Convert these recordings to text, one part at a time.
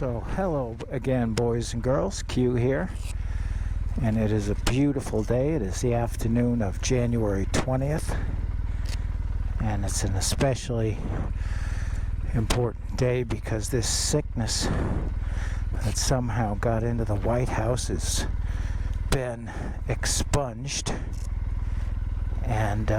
So hello again, boys and girls. Q here, and it is a beautiful day. It is the afternoon of January 20th, and it's an especially important day because this sickness that somehow got into the White House has been expunged. And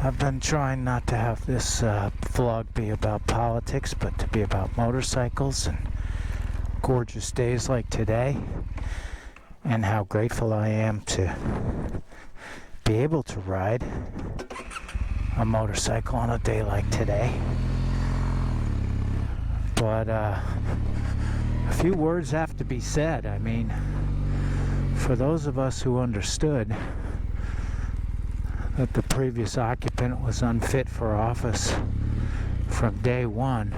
I've been trying not to have this vlog be about politics, but to be about motorcycles and gorgeous days like today, and how grateful I am to be able to ride a motorcycle on a day like today. But a few words have to be said. I mean, for those of us who understood that the previous occupant was unfit for office from day one,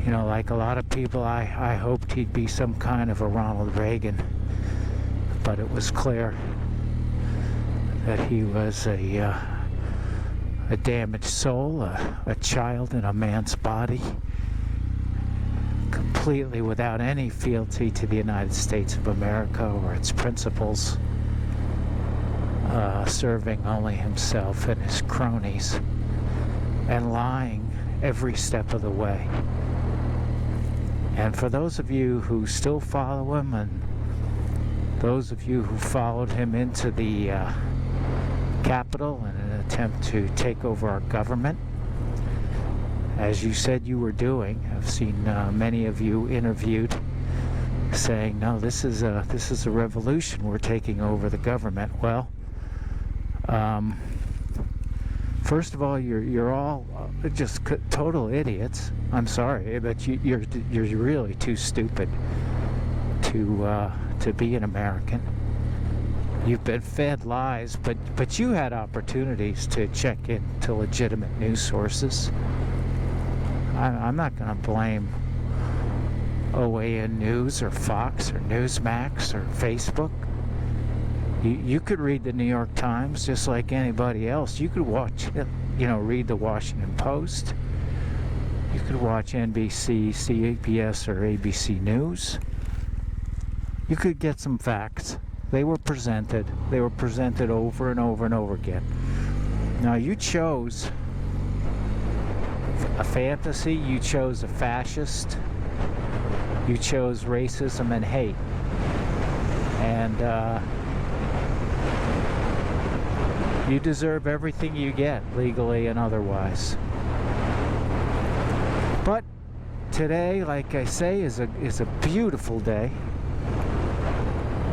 you know, like a lot of people, I hoped he'd be some kind of a Ronald Reagan, but it was clear that he was a damaged soul, a child in a man's body, completely without any fealty to the United States of America or its principles, serving only himself and his cronies, and lying every step of the way. And for those of you who still follow him, and those of you who followed him into the Capitol in an attempt to take over our government, as you said you were doing, I've seen many of you interviewed saying, no, this is a revolution, we're taking over the government. Well, first of all, you're all just total idiots. I'm sorry, but you're really too stupid to be an American. You've been fed lies, but you had opportunities to check into legitimate news sources. I'm not going to blame OAN News or Fox or Newsmax or Facebook. You could read the New York Times just like anybody else. You could read the Washington Post. You could watch NBC, CBS, or ABC News. You could get some facts. They were presented over and over and over again. Now, you chose a fantasy, you chose a fascist, you chose racism and hate. And you deserve everything you get, legally and otherwise. But today, like I say, is a beautiful day.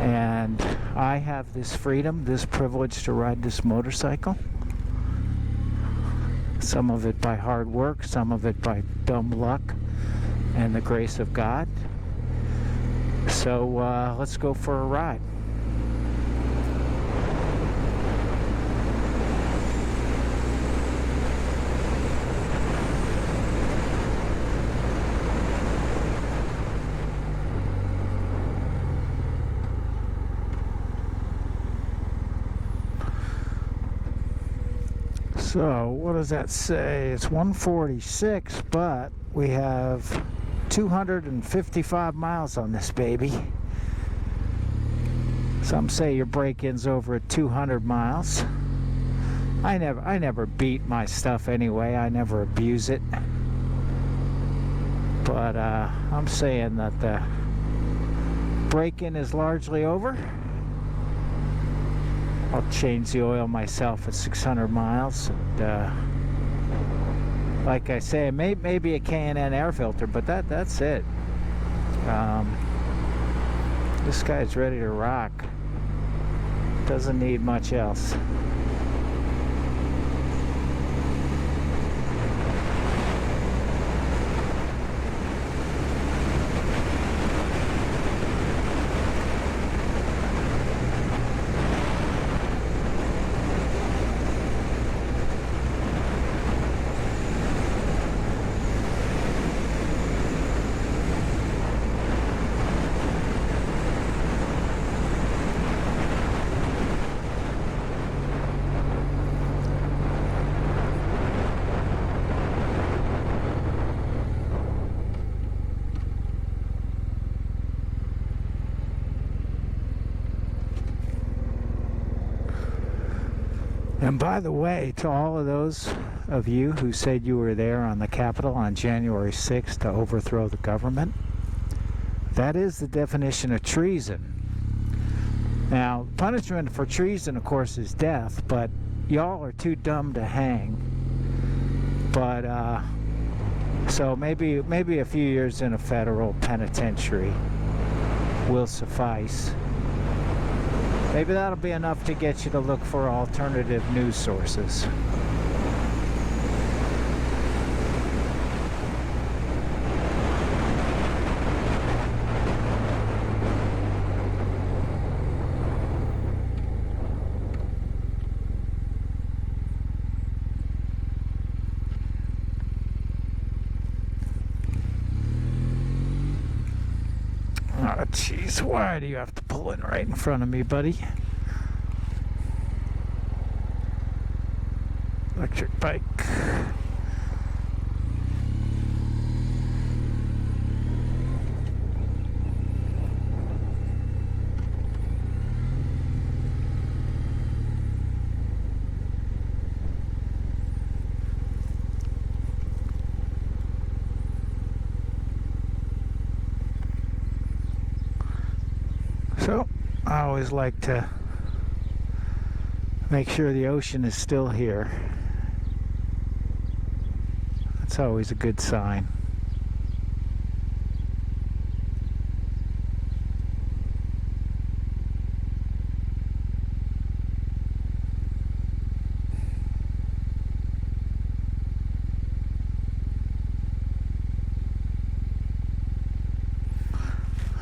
And I have this freedom, this privilege to ride this motorcycle. Some of it by hard work, some of it by dumb luck and the grace of God. So let's go for a ride. So, what does that say? It's 146, but we have 255 miles on this baby. Some say your break-in's over at 200 miles. I never beat my stuff anyway. I never abuse it. But I'm saying that the break-in is largely over. I'll change the oil myself at 600 miles. And, like I say, maybe a K&N air filter, but that's it. This guy's ready to rock. Doesn't need much else. And by the way, to all of those of you who said you were there on the Capitol on January 6th to overthrow the government, that is the definition of treason. Now, punishment for treason, of course, is death, but y'all are too dumb to hang. But, so maybe a few years in a federal penitentiary will suffice. Maybe that'll be enough to get you to look for alternative news sources. Oh, jeez, why do you have to pull in right in front of me, buddy? Electric bike. So, I always like to make sure the ocean is still here. That's always a good sign.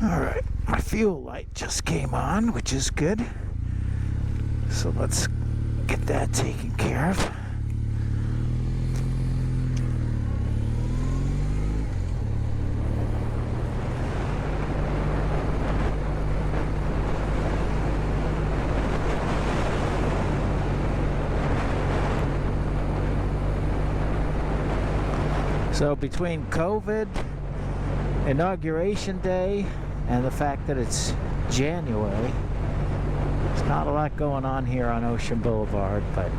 All right. My fuel light just came on, which is good. So let's get that taken care of. So between COVID, Inauguration Day, and the fact that it's January, there's not a lot going on here on Ocean Boulevard, but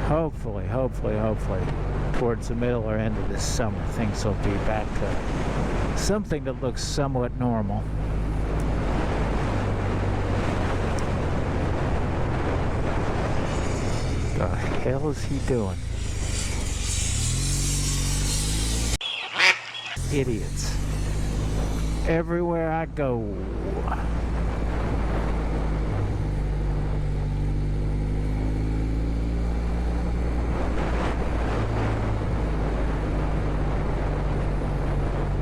hopefully, towards the middle or end of this summer, things will be back to something that looks somewhat normal. The hell is he doing? Idiots. Everywhere I go.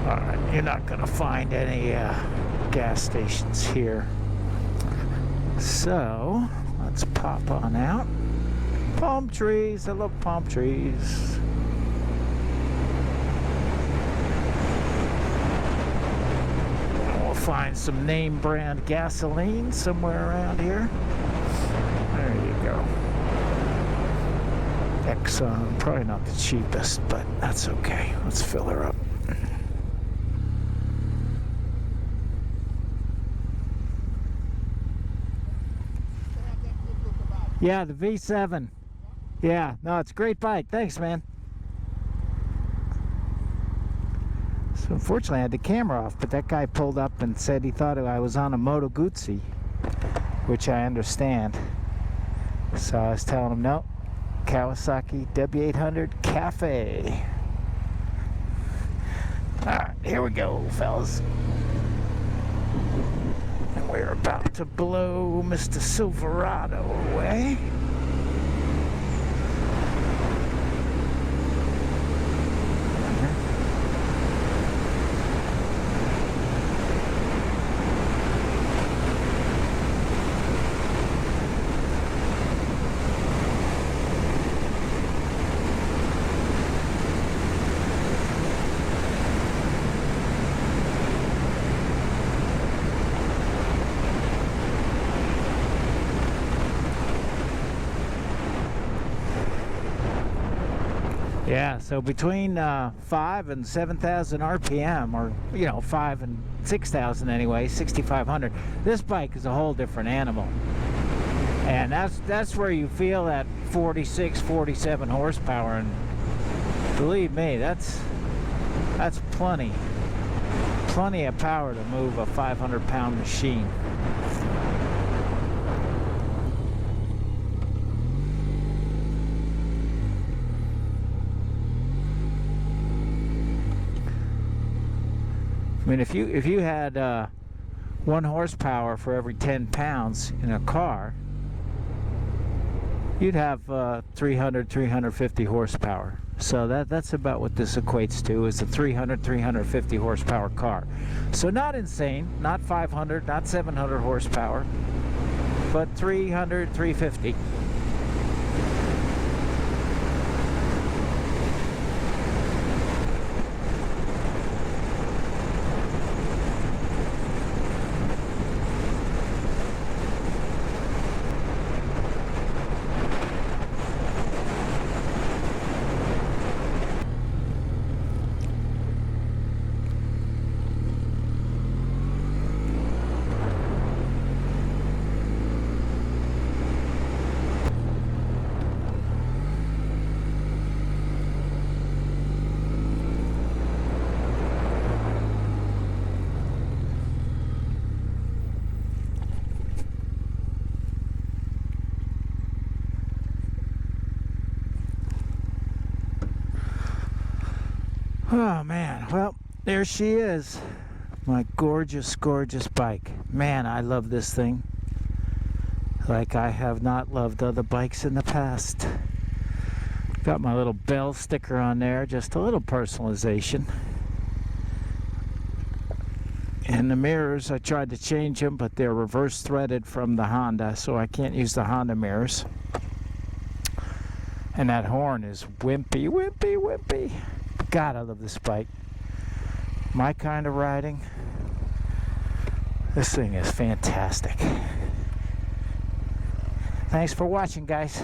Alright, you're not gonna find any gas stations here. So, let's pop on out. Palm trees, I love palm trees. Find some name brand gasoline somewhere around here. There you go. Exxon, probably not the cheapest, but that's okay. Let's fill her up. Yeah, the V7. Yeah, no, it's a great bike. Thanks, man. So unfortunately I had the camera off, but that guy pulled up and said he thought I was on a Moto Guzzi, which I understand. So I was telling him, no, Kawasaki W800 Cafe. Alright, here we go, fellas. And we're about to blow Mr. Silverado away. Yeah, so between 5 and 7,000 RPM, or 5 and 6,000 anyway, 6,500. This bike is a whole different animal. And that's where you feel that 46, 47 horsepower, and believe me, that's plenty of power to move a 500-pound machine. I mean, if you had 1 horsepower for every 10 pounds in a car, you'd have 350 horsepower. So that's about what this equates to, is a 350 horsepower car. So not insane, not 500, not 700 horsepower, but 300, 350. Oh man, well, there she is, my gorgeous bike. Man, I love this thing like I have not loved other bikes in the past. Got my little bell sticker on there, just a little personalization. And the mirrors, I tried to change them, but they're reverse threaded from the Honda, so I can't use the Honda mirrors. And that horn is wimpy. God, I love this bike. My kind of riding. This thing is fantastic. Thanks for watching, guys.